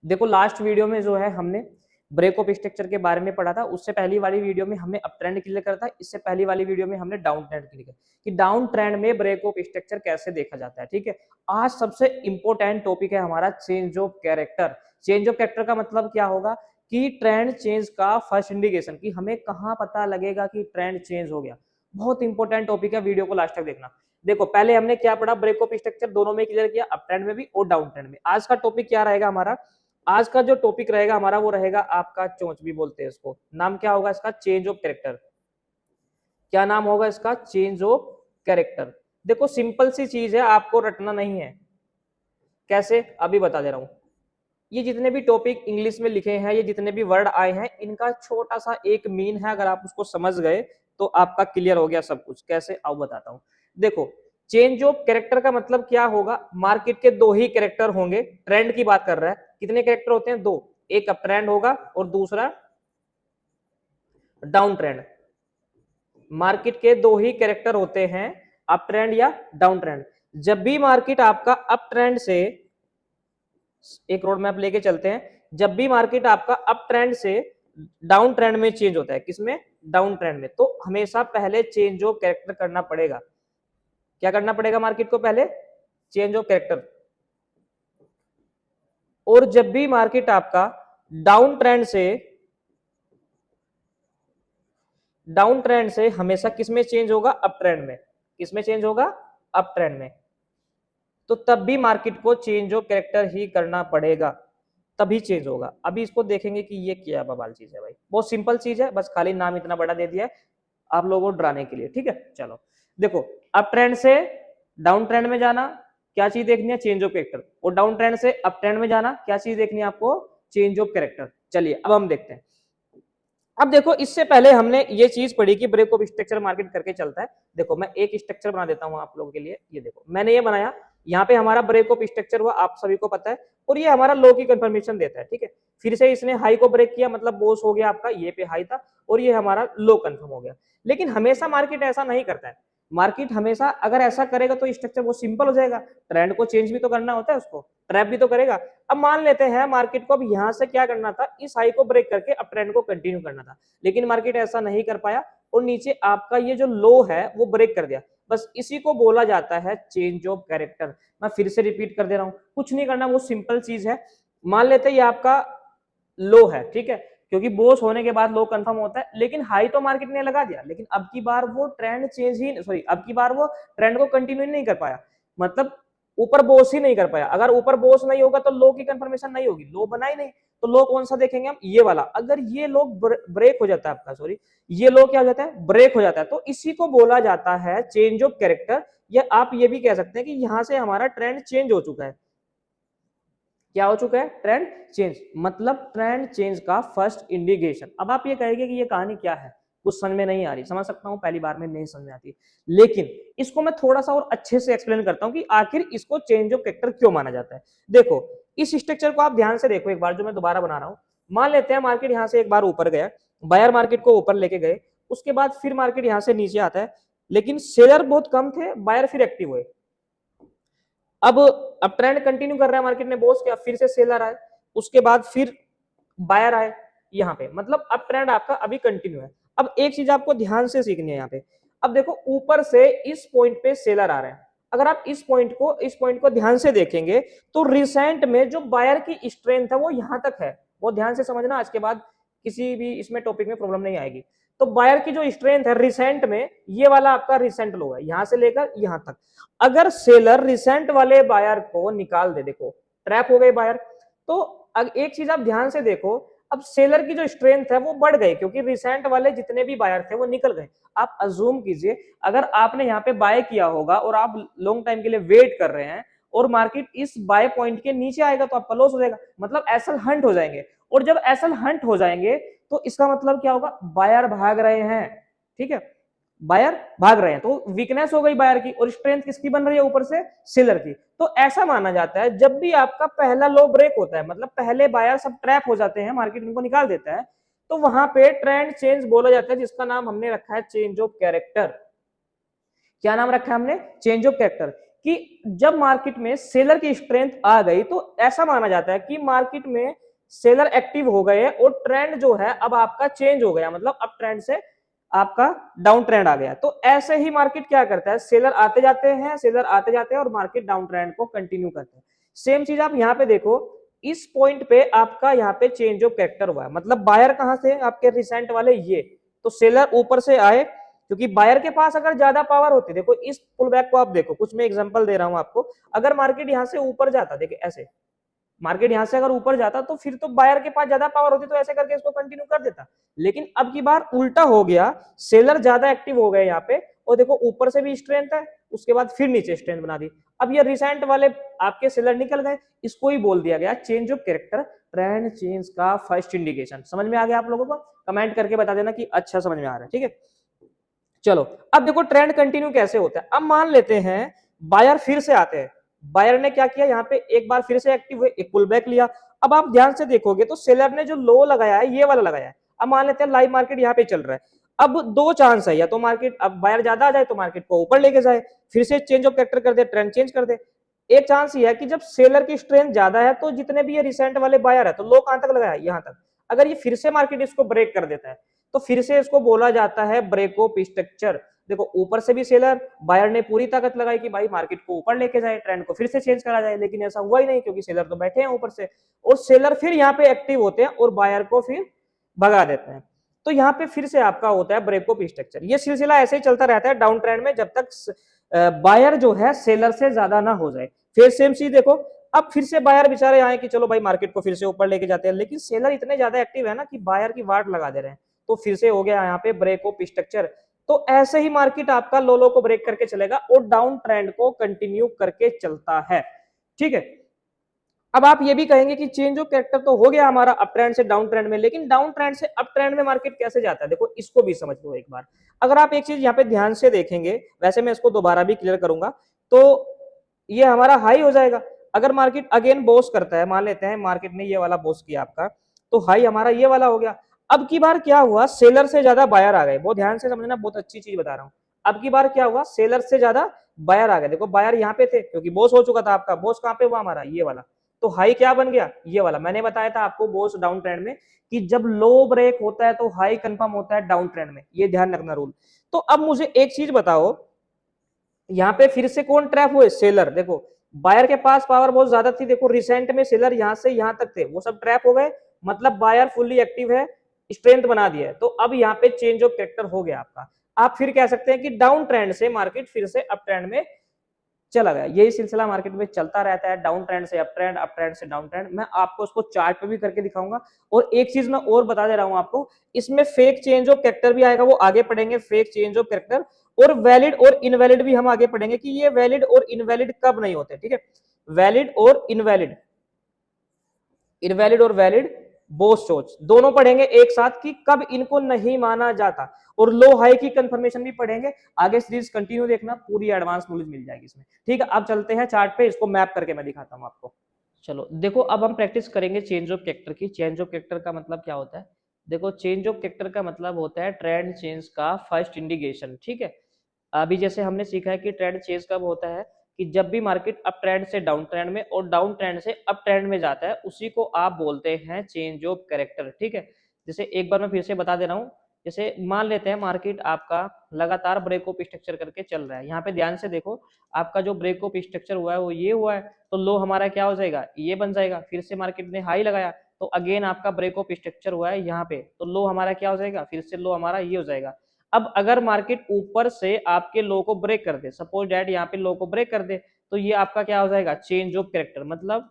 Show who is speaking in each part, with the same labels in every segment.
Speaker 1: देखो last video में जो है हमने ब्रेक ऑफ स्ट्रक्चर के बारे में पढ़ा था, उससे पहली वाली वीडियो में हमने अप ट्रेंड क्लियर करा था, इससे पहली वाली वीडियो में हमने डाउन ट्रेंड क्लियर करा कि डाउन ट्रेंड में ब्रेक ऑफ स्ट्रक्चर कैसे देखा जाता है। ठीक है, आज सबसे इंपॉर्टेंट टॉपिक है हमारा change of character. Change of character का मतलब क्या होगा कि ट्रेंड चेंज का फर्स्ट इंडिकेशन, कि हमें कहां पता लगेगा कि ट्रेंड चेंज हो गया। बहुत इंपॉर्टेंट टॉपिक है, वीडियो को लास्ट तक देखना। देखो पहले हमने क्या पढ़ा, ब्रेक ऑफ स्ट्रक्चर दोनों में क्लियर किया, अप ट्रेंड में भी और डाउन ट्रेंड में। आज का टॉपिक क्या रहेगा हमारा, आज का जो टॉपिक रहेगा हमारा वो रहेगा आपका चोंच भी बोलते हैं इसको। नाम क्या होगा इसका, चेंज ऑफ कैरेक्टर। क्या नाम होगा इसका, चेंज ऑफ कैरेक्टर। देखो सिंपल सी चीज है, आपको रटना नहीं है। कैसे, अभी बता दे रहा हूं। ये जितने भी टॉपिक इंग्लिश में लिखे हैं, ये जितने भी वर्ड आए हैं, इनका छोटा सा एक मीन है, अगर आप उसको समझ गए तो आपका क्लियर हो गया सब कुछ। कैसे, आओ बताता हूं। देखो चेंज ऑफ कैरेक्टर का मतलब क्या होगा, मार्केट के दो ही कैरेक्टर होंगे। ट्रेंड की बात कर रहा है, कितने कैरेक्टर होते हैं, दो। एक अप ट्रेंड होगा और दूसरा डाउन ट्रेंड। मार्केट के दो ही कैरेक्टर होते हैं, अप ट्रेंड या डाउन ट्रेंड। जब भी मार्केट आपका अप ट्रेंड से, एक रोड मैप लेके चलते हैं, जब भी मार्केट आपका अप ट्रेंड से डाउन ट्रेंड में चेंज होता है, किसमें, डाउन ट्रेंड में, तो हमेशा पहले चेंज ऑफ कैरेक्टर करना पड़ेगा। क्या करना पड़ेगा मार्केट को, पहले चेंज ऑफ कैरेक्टर। और जब भी मार्केट आपका डाउन ट्रेंड से हमेशा किसमें चेंज होगा, अप ट्रेंड में। किसमें चेंज होगा, अप ट्रेंड में। तो तब भी मार्केट को चेंज ऑफ कैरेक्टर ही करना पड़ेगा, तभी चेंज होगा। अभी इसको देखेंगे कि ये क्या बवाल चीज है भाई, बहुत सिंपल चीज है, बस खाली नाम इतना बड़ा दे दिया है आप लोगों को डराने के लिए। ठीक है, चलो देखो, अप ट्रेंड से डाउन ट्रेंड में जाना, क्या चीज देखनी है, चेंज ऑफ कैरेक्टर। और डाउन ट्रेंड से अप ट्रेंड में जाना, क्या चीज देखनी है आपको, चेंज ऑफ कैरेक्टर। चलिए अब हम देखते हैं। अब देखो इससे पहले हमने ये चीज पढ़ी कि ब्रेक ऑफ स्ट्रक्चर मार्केट करके चलता है। देखो मैं एक स्ट्रक्चर बना देता हूं आप लोगों के लिए। ये देखो मैंने ये बनाया, यहाँ पे हमारा ब्रेक ऑफ स्ट्रक्चर हुआ, आप सभी को पता है, और ये हमारा लो की कंफर्मेशन देता है। ठीक है, फिर से इसने हाई को ब्रेक किया, मतलब बोस हो गया आपका, ये पे हाई था और ये हमारा लो कंफर्म हो गया। लेकिन हमेशा मार्केट ऐसा नहीं करता है। मार्केट हमेशा अगर ऐसा करेगा तो स्ट्रक्चर वो सिंपल हो जाएगा, ट्रेंड को चेंज भी तो करना होता है, उसको ट्रैप भी तो करेगा। अब मान लेते हैं मार्केट को अब यहां से क्या करना था, इस हाई को ब्रेक करके अब ट्रेंड को कंटिन्यू करना था, लेकिन मार्केट ऐसा नहीं कर पाया और नीचे आपका ये जो लो है वो ब्रेक कर दिया। बस इसी को बोला जाता है चेंज ऑफ कैरेक्टर। मैं फिर से रिपीट कर दे रहा हूं, कुछ नहीं करना, वो सिंपल चीज है। मान लेते हैं ये आपका लो है, ठीक है, क्योंकि बोस होने के बाद लो कंफर्म होता है, लेकिन हाई तो मार्केट ने लगा दिया, लेकिन अब की बार वो ट्रेंड चेंज ही, सॉरी, अब की बार वो ट्रेंड को कंटिन्यू नहीं कर पाया, मतलब ऊपर बोस ही नहीं कर पाया। अगर ऊपर बोस नहीं होगा तो लो की कंफर्मेशन नहीं होगी, लो बना ही नहीं, तो लो कौन सा देखेंगे हम, ये वाला। अगर ये लो ब्रेक हो जाता है आपका, सॉरी, ये लो क्या हो जाता है, ब्रेक हो जाता है, तो इसी को बोला जाता है चेंज ऑफ कैरेक्टर। या आप ये भी कह सकते हैं कि यहां से हमारा ट्रेंड चेंज हो चुका है। क्या हो चुका है, ट्रेंड चेंज, मतलब ट्रेंड चेंज का फर्स्ट इंडिकेशन। अब आप ये कहेंगे कि ये कहानी क्या है, कुछ समझ में नहीं आ रही, समझ सकता हूं, पहली बार में नहीं समझ में आती, लेकिन इसको मैं थोड़ा सा और अच्छे से एक्सप्लेन करता हूं कि आखिर इसको चेंज ऑफ कैरेक्टर क्यों माना जाता है। देखो इस स्ट्रक्चर को आप ध्यान से देखो एक बार, जो मैं दोबारा बना रहा हूं। मान लेते हैं मार्केट यहां से एक बार ऊपर गया, बायर मार्केट को ऊपर लेके गए, उसके बाद फिर मार्केट यहां से नीचे आता है, लेकिन सेलर बहुत कम थे, बायर फिर एक्टिव हुए। अब ट्रेंड कंटिन्यू कर रहा है, मार्केट ने बोस किया, फिर से सेलर आए, उसके बाद फिर बायर आए यहाँ पे, मतलब अब ट्रेंड आपका अभी कंटिन्यू है। अब एक चीज आपको ध्यान से सीखनी है यहाँ पे। अब देखो ऊपर से इस पॉइंट पे सेलर आ रहे हैं, अगर आप इस पॉइंट को ध्यान से देखेंगे तो रिसेंट में जो बायर की स्ट्रेंथ है वो यहां तक है। वो ध्यान से समझना, आज के बाद किसी भी इसमें टॉपिक में प्रॉब्लम नहीं आएगी। तो बायर की जो स्ट्रेंथ है रिसेंट में, ये वाला आपका रिसेंट लो है, यहां से लेकर यहां तक। अगर सेलर रिसेंट वाले बायर को निकाल दे, देखो ट्रैप हो गए बायर, तो एक चीज आप ध्यान से देखो, अब सेलर की जो स्ट्रेंथ है वो बढ़ गई, क्योंकि रिसेंट वाले जितने भी बायर थे वो निकल गए। आप अज्यूम कीजिए अगर आपने यहाँ पे बाय किया होगा और आप लॉन्ग टाइम के लिए वेट कर रहे हैं और मार्केट इस बाय पॉइंट के नीचे आएगा तो आपका लॉस हो जाएगा, मतलब एसल हंट हो जाएंगे। और जब एसल हंट हो जाएंगे तो इसका मतलब क्या होगा, बायर भाग रहे हैं। ठीक है, बायर भाग रहे हैं, तो वीकनेस हो गई बायर की, और स्ट्रेंथ किसकी बन रही है, ऊपर से सेलर की। तो ऐसा माना जाता है जब भी आपका पहला लो ब्रेक होता है, मतलब पहले बायर सब ट्रैप हो जाते हैं, मार्केट इनको निकाल देता है, तो वहां पे ट्रेंड चेंज बोला जाता है, जिसका नाम हमने रखा है चेंज ऑफ कैरेक्टर। क्या नाम रखा है हमने, चेंज ऑफ कैरेक्टर। कि जब मार्केट में सेलर की स्ट्रेंथ आ गई तो ऐसा माना जाता है कि मार्केट में सेलर एक्टिव हो गए और ट्रेंड जो है अब आपका चेंज हो गया, मतलब अब ट्रेंड से आपका डाउन ट्रेंड आ गया। तो ऐसे ही मार्केट क्या करता है, सेलर आते जाते हैं, सेलर आते जाते हैं और मार्केट डाउन ट्रेंड को कंटिन्यू करता है। सेम चीज आप यहाँ पे देखो, इस पॉइंट पे आपका यहाँ पे चेंज ऑफ कैरेक्टर हुआ है, मतलब बायर कहां से आपके रिसेंट वाले ये, तो सेलर ऊपर से आए, क्योंकि बायर के पास अगर ज्यादा पावर होती, देखो इस पुल बैक को आप देखो, कुछ मैं एग्जांपल दे रहा हूं आपको, अगर मार्केट यहां से ऊपर जाता, देखिए ऐसे मार्केट यहां से अगर ऊपर जाता तो फिर तो बायर के पास ज्यादा पावर होती तो ऐसे करके इसको कंटिन्यू कर देता, लेकिन अब की बार उल्टा हो गया, सेलर ज्यादा एक्टिव हो गए यहाँ पे, और देखो ऊपर से भी स्ट्रेंथ है, उसके बाद फिर नीचे स्ट्रेंथ बना दी। अब ये रिसेंट वाले आपके सेलर निकल गए, इसको ही बोल दिया गया change of character, trend change का फर्स्ट इंडिकेशन। समझ में आ गया आप लोगों को? कमेंट करके बता देना कि अच्छा समझ में आ रहा है, ठीक है। चलो अब देखो ट्रेंड कंटिन्यू कैसे होता है। अब मान लेते हैं बायर फिर से आते हैं, बायर ने क्या किया, यहाँ पे एक बार फिर से एक्टिव हुए, एक पुल बैक लिया। अब आप ध्यान से देखोगे तो सेलर ने जो लो लगाया है ये वाला लगाया है। अब मान लेते हैं लाइव मार्केट यहाँ पे चल रहा है, अब दो चांस है, या तो मार्केट अब बायर ज्यादा आ जाए तो मार्केट को ऊपर लेके जाए, फिर से चेंज ऑफ कैरेक्टर कर दे, ट्रेंड चेंज कर दे। एक चांस ये है कि जब सेलर की स्ट्रेंथ ज्यादा है तो जितने भी ये रिसेंट वाले बायर है तो लो कहां तक लगाया, यहाँ तक। अगर ये फिर से मार्केट इसको ब्रेक कर देता है तो फिर से इसको बोला जाता है ब्रेक ऑफ स्ट्रक्चर। देखो ऊपर से भी सेलर बायर ने पूरी ताकत लगाई कि भाई मार्केट को ऊपर लेके जाए, ट्रेंड को फिर से चेंज करा जाए, लेकिन ऐसा हुआ ही नहीं क्योंकि सेलर तो बैठे हैं ऊपर से, और सेलर फिर यहाँ पे एक्टिव होते हैं और बायर को फिर भगा देते हैं। तो यहाँ पे फिर से आपका होता है ब्रेक ऑफ स्ट्रक्चर। ये सिलसिला ऐसे ही चलता रहता है डाउन ट्रेंड में जब तक बायर जो है सेलर से ज्यादा ना हो जाए। फिर सेम चीज देखो, अब फिर से बायर बेचारे आए कि चलो भाई मार्केट को फिर से ऊपर लेके जाते हैं, लेकिन सेलर इतने ज्यादा एक्टिव है ना कि बायर की वाट लगा दे रहे हैं, तो फिर से हो गया यहाँ पे ब्रेक ऑफ स्ट्रक्चर। तो ऐसे ही मार्केट आपका लो लो को ब्रेक करके चलेगा और डाउन ट्रेंड को कंटिन्यू करके चलता है, ठीक है। अब आप ये भी कहेंगे कि चेंज ऑफ कैरेक्टर तो हो गया हमारा अप ट्रेंड से डाउन ट्रेंड में, लेकिन डाउन ट्रेंड से अप ट्रेंड में मार्केट कैसे जाता है, देखो इसको भी समझ लो एक बार। अगर आप एक चीज यहाँ पे ध्यान से देखेंगे, वैसे मैं इसको दोबारा भी क्लियर करूंगा, तो ये हमारा हाई हो जाएगा। अगर मार्केट अगेन बोस करता है, मान लेते हैं मार्केट ने ये वाला बोस किया आपका, तो हाई हमारा ये वाला हो गया। अब की बार क्या हुआ, सेलर से ज्यादा बायर आ गए, बहुत ध्यान से समझना, बहुत अच्छी चीज बता रहा हूं। अब की बार क्या हुआ, सेलर से ज्यादा बायर आ गए। देखो बायर यहाँ पे थे क्योंकि बोस हो चुका था आपका, बोस कहां पे हुआ हमारा, ये वाला। तो हाई क्या बन गया, ये वाला। मैंने बताया था आपको बोस डाउन ट्रेंड में कि जब लो ब्रेक होता है तो हाई कंफर्म होता है डाउन ट्रेंड में, ये ध्यान रखना रूल। तो अब मुझे एक चीज बताओ, यहाँ पे फिर से कौन ट्रैप हुए, सेलर। देखो बायर के पास पावर बहुत ज्यादा थी, देखो रिसेंट में सेलर यहां से यहां तक थे, वो सब ट्रैप हो गए, मतलब बायर फुल्ली एक्टिव है, स्ट्रेंथ बना दिया है। तो अब यहाँ पे चेंज ऑफ कैरेक्टर हो गया आपका। आप फिर कह सकते हैं कि डाउन ट्रेंड से मार्केट फिर से अप ट्रेंड में चला गया। यही सिलसिला मार्केट में चलता रहता है, डाउन ट्रेंड से अप ट्रेंड, अप ट्रेंड से डाउन ट्रेंड। मैं आपको उसको चार्ट पे भी करके दिखाऊंगा। और एक चीज मैं और बता दे रहा हूं आपको, इसमें फेक चेंज ऑफ कैरेक्टर भी आएगा, वो आगे पढ़ेंगे फेक चेंज ऑफ कैरेक्टर, और वैलिड और इनवैलिड भी हम आगे पढ़ेंगे कि ये वैलिड और इनवैलिड कब नहीं होते, ठीक है। वैलिड और इनवैलिड, इनवैलिड और वैलिड बोथ सोच दोनों पढ़ेंगे एक साथ कि कब इनको नहीं माना जाता, और लो हाई की कंफर्मेशन भी पढ़ेंगे। आगे सीरीज कंटिन्यू देखना, पूरी एडवांस नॉलेज मिल जाएगी इसमें, ठीक है। अब चलते हैं चार्ट पे, इसको मैप करके मैं दिखाता हूं आपको। चलो देखो अब हम प्रैक्टिस करेंगे चेंज ऑफ कैरेक्टर की। चेंज ऑफ कैरेक्टर का मतलब क्या होता है, देखो चेंज ऑफ कैरेक्टर का मतलब होता है ट्रेंड चेंज का फर्स्ट इंडिकेशन, ठीक है। अभी जैसे हमने सीखा है कि ट्रेंड चेंज कब होता है, कि जब भी मार्केट अप ट्रेंड से डाउन ट्रेंड में और डाउन ट्रेंड से अप ट्रेंड में जाता है, उसी को आप बोलते हैं चेंज ऑफ कैरेक्टर, ठीक है। जैसे एक बार मैं फिर से बता दे रहा हूँ, जैसे मान लेते हैं मार्केट आपका लगातार ब्रेक ऑफ स्ट्रक्चर करके चल रहा है, यहाँ पे ध्यान से देखो, आपका जो ब्रेक ऑफ स्ट्रक्चर हुआ है वो ये हुआ है, तो लो हमारा क्या हो जाएगा, ये बन जाएगा। फिर से मार्केट ने हाई लगाया तो अगेन आपका ब्रेक ऑफ स्ट्रक्चर हुआ है यहाँ पे, तो लो हमारा क्या हो जाएगा, फिर से लो हमारा ये हो जाएगा। अब अगर मार्केट ऊपर से आपके लो को ब्रेक कर दे, सपोज डैट यहाँ पे लो को ब्रेक कर दे, तो ये आपका क्या हो जाएगा, चेंज ऑफ कैरेक्टर, मतलब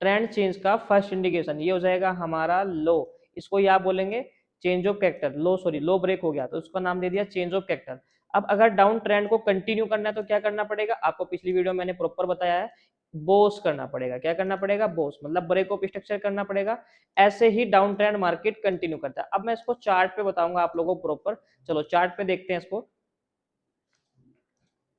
Speaker 1: ट्रेंड चेंज का फर्स्ट इंडिकेशन, ये हो जाएगा हमारा लो। इसको ये आप बोलेंगे change of character, low sorry low break हो गया तो उसका नाम दे दिया चेंज ऑफ कैरेक्टर। अब अगर डाउन ट्रेंड को कंटिन्यू करना है तो क्या करना पड़ेगा, आपको पिछली वीडियो मैंने प्रॉपर बताया है, बोस करना पड़ेगा। क्या करना पड़ेगा, बोस, मतलब ब्रेक ऑफ स्ट्रक्चर करना पड़ेगा। ऐसे ही डाउन ट्रेंड मार्केट कंटिन्यू करता है। अब मैं इसको चार्ट पे बताऊंगा आप लोगों को प्रॉपर। चलो चार्ट पे देखते हैं इसको।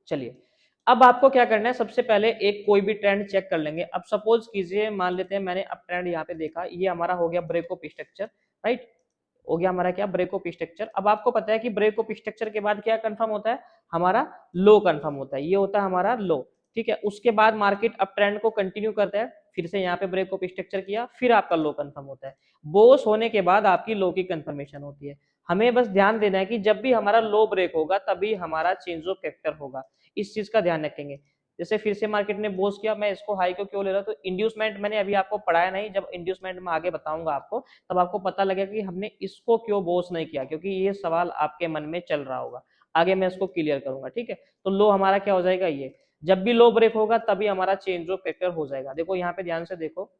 Speaker 1: चलिए अब आपको क्या करना है, सबसे पहले एक कोई भी ट्रेंड चेक कर लेंगे। अब सपोज कीजिए, मान लेते हैं मैंने अब ट्रेंड यहाँ पे देखा, ये हमारा हो गया ब्रेक ऑफ स्ट्रक्चर, राइट, हो गया हमारा क्या, ब्रेक ऑफ स्ट्रक्चर। अब आपको पता है कि ब्रेक ऑफ स्ट्रक्चर के बाद क्या कंफर्म होता है, हमारा लो कंफर्म होता है, ये होता है हमारा लो, ठीक है। उसके बाद मार्केट अप ट्रेंड को कंटिन्यू करता है, फिर से यहाँ पे ब्रेक ऑफ स्ट्रक्चर किया, फिर आपका लो कंफर्म होता है। बोस होने के बाद आपकी लो की कंफर्मेशन होती है। हमें बस ध्यान देना है कि जब भी हमारा लो ब्रेक होगा तभी हमारा चेंज ऑफ कैरेक्टर होगा, इस चीज का ध्यान रखेंगे। जैसे फिर से मार्केट ने बोस किया, मैं इसको हाई को क्यों ले रहा हूँ, तो इंड्यूसमेंट मैंने अभी आपको पढ़ाया नहीं, जब इंड्यूसमेंट में आगे बताऊंगा आपको, तब आपको पता लगेगा कि हमने इसको क्यों बोस नहीं किया, क्योंकि ये सवाल आपके मन में चल रहा होगा। आगे मैं इसको क्लियर करूंगा, ठीक है। तो लो हमारा क्या हो जाएगा, ये जब भी लो ब्रेक होगा तभी हमारा चेंज ऑफ कैरेक्टर हो जाएगा। देखो यहाँ पे ध्यान से देखो,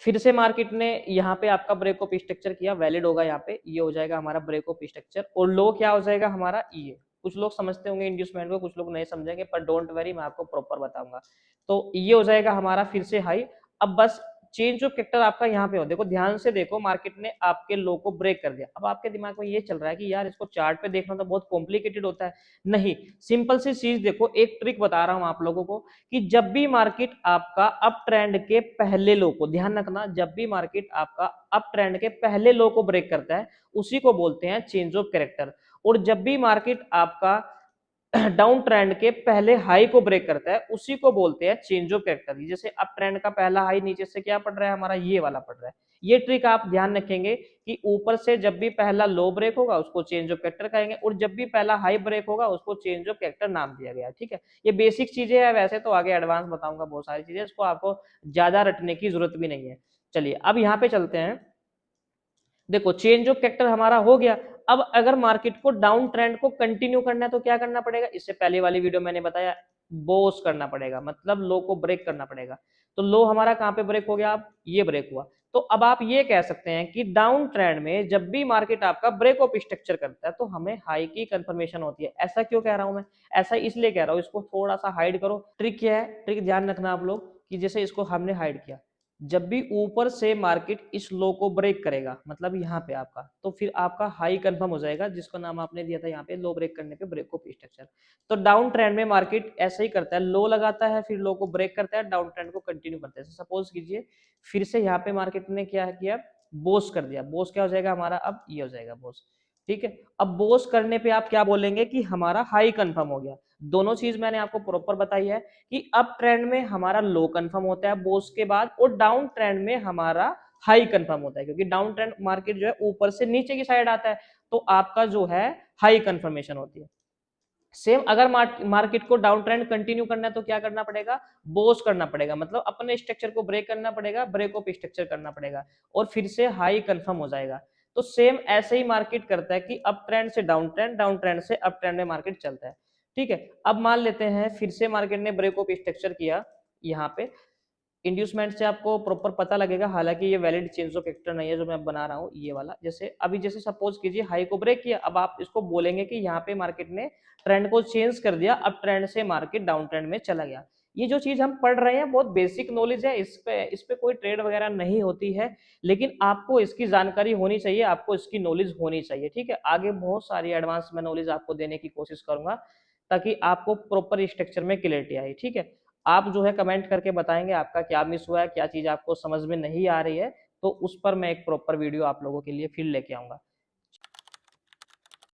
Speaker 1: फिर से मार्केट ने यहाँ पे आपका ब्रेक ऑफ स्ट्रक्चर किया, वैलिड होगा यहाँ पे, ये हो जाएगा हमारा ब्रेक ऑफ स्ट्रक्चर, और लो क्या हो जाएगा हमारा, ये। कुछ लोग समझते होंगे इंड्यूसमेंट को, कुछ लोग नहीं समझेंगे, पर डोंट वरी, मैं आपको प्रॉपर बताऊंगा। तो ये हो जाएगा हमारा फिर से हाई। अब बस चेंज ऑफ कैरेक्टर आपका यहाँ पे हो, देखो ध्यान से देखो, मार्केट ने आपके लो को ब्रेक कर दिया। अब आपके दिमाग में ये चल रहा है कि यार इसको चार्ट पे देखना तो बहुत कॉम्प्लिकेटेड होता है। नहीं, सिंपल सी चीज देखो, एक ट्रिक बता रहा हूं आप लोगों को, कि जब भी मार्केट आपका अप ट्रेंड के पहले लो को, ध्यान रखना, जब भी मार्केट आपका अप ट्रेंड के पहले लो को ब्रेक करता है, उसी को बोलते हैं चेंज ऑफ कैरेक्टर। और जब भी मार्केट आपका डाउन ट्रेंड के पहले हाई को ब्रेक करता है, उसी को बोलते हैं चेंज ऑफ कैरेक्टर। जैसे अप ट्रेंड का पहला हाई नीचे से क्या पड़ रहा है हमारा, ये वाला पड़ रहा है। ये ट्रिक आप ध्यान रखेंगे कि ऊपर से जब भी पहला लो ब्रेक होगा उसको चेंज ऑफ कैरेक्टर कहेंगे, और जब भी पहला हाई ब्रेक होगा उसको चेंज ऑफ कैरेक्टर नाम दिया गया है, ठीक है। ये बेसिक चीजें हैं, वैसे तो आगे एडवांस बताऊंगा बहुत सारी चीजें, इसको आपको ज्यादा रटने की जरूरत भी नहीं है। चलिए अब यहाँ पे चलते हैं। देखो चेंज ऑफ कैरेक्टर हमारा हो गया। अब अगर मार्केट को डाउन ट्रेंड को कंटिन्यू करना है तो क्या करना पड़ेगा, इससे पहले वाली वीडियो मैंने बताया, बोस करना पड़ेगा, मतलब लो को ब्रेक करना पड़ेगा। तो लो हमारा कहां पे ब्रेक हो गया, अब ये ब्रेक हुआ। तो अब आप ये कह सकते हैं कि डाउन ट्रेंड में जब भी मार्केट आपका ब्रेक ऑफ स्ट्रक्चर करता है तो हमें हाई की कंफर्मेशन होती है। ऐसा क्यों कह रहा हूं मैं, ऐसा इसलिए कह रहा हूं, इसको थोड़ा सा हाइड करो। ट्रिक क्या है, ट्रिक ध्यान रखना आप लोग, कि जैसे इसको हमने हाइड किया, जब भी ऊपर से मार्केट इस लो को ब्रेक करेगा, मतलब यहाँ पे आपका, तो फिर आपका हाई कंफर्म हो जाएगा, जिसका नाम आपने दिया था यहाँ पे लो ब्रेक करने पे ब्रेक ऑफ स्ट्रक्चर। तो डाउन ट्रेंड में मार्केट ऐसा ही करता है, लो लगाता है, फिर लो को ब्रेक करता है, डाउन ट्रेंड को कंटिन्यू करता है। सपोज कीजिए फिर से यहाँ पे मार्केट ने क्या किया, बोस कर दिया। बोस क्या हो जाएगा हमारा, अब ये हो जाएगा बोस, ठीक है। अब बोस करने पे आप क्या बोलेंगे कि हमारा हाई कंफर्म हो गया। दोनों चीज मैंने आपको प्रॉपर बताई है कि अप ट्रेंड में हमारा लो कंफर्म होता है बोस के बाद, और डाउन ट्रेंड में हमारा हाई कंफर्म होता है, क्योंकि डाउन ट्रेंड मार्केट जो है ऊपर से नीचे की साइड आता है, तो आपका जो है हाई कंफर्मेशन होती है। सेम अगर मार्केट को डाउन ट्रेंड कंटिन्यू करना है तो क्या करना पड़ेगा, बोस करना पड़ेगा, मतलब अपने स्ट्रक्चर को ब्रेक करना पड़ेगा, ब्रेक ऑफ स्ट्रक्चर करना पड़ेगा, और फिर से हाई कंफर्म हो जाएगा। तो सेम ऐसे ही मार्केट करता है कि अप ट्रेंड से डाउन ट्रेंड, डाउन ट्रेंड से अप ट्रेंड में मार्केट चलता है, ठीक है। अब मान लेते हैं फिर से मार्केट ने ब्रेक ऑफ स्ट्रक्चर किया, यहाँ पे इंड्यूसमेंट से आपको प्रॉपर पता लगेगा, हालांकि ये वैलिड चेंज ऑफ कैरेक्टर नहीं है जो मैं बना रहा हूँ, ये वाला। जैसे अभी जैसे सपोज कीजिए हाई को ब्रेक किया, अब आप इसको बोलेंगे कि यहाँ पे मार्केट ने ट्रेंड को चेंज कर दिया, अब ट्रेंड से मार्केट डाउन ट्रेंड में चला गया। ये जो चीज हम पढ़ रहे हैं बहुत बेसिक नॉलेज है, इस पे कोई ट्रेड वगैरह नहीं होती है, लेकिन आपको इसकी जानकारी होनी चाहिए, आपको इसकी नॉलेज होनी चाहिए, ठीक है। आगे बहुत सारी एडवांस में नॉलेज आपको देने की कोशिश करूंगा, ताकि आपको प्रॉपर स्ट्रक्चर में क्लियरिटी आए, ठीक है। आप जो है कमेंट करके बताएंगे आपका क्या मिस हुआ है, क्या चीज आपको समझ में नहीं आ रही है, तो उस पर मैं एक प्रॉपर वीडियो आप लोगों के लिए फिर लेके आऊंगा।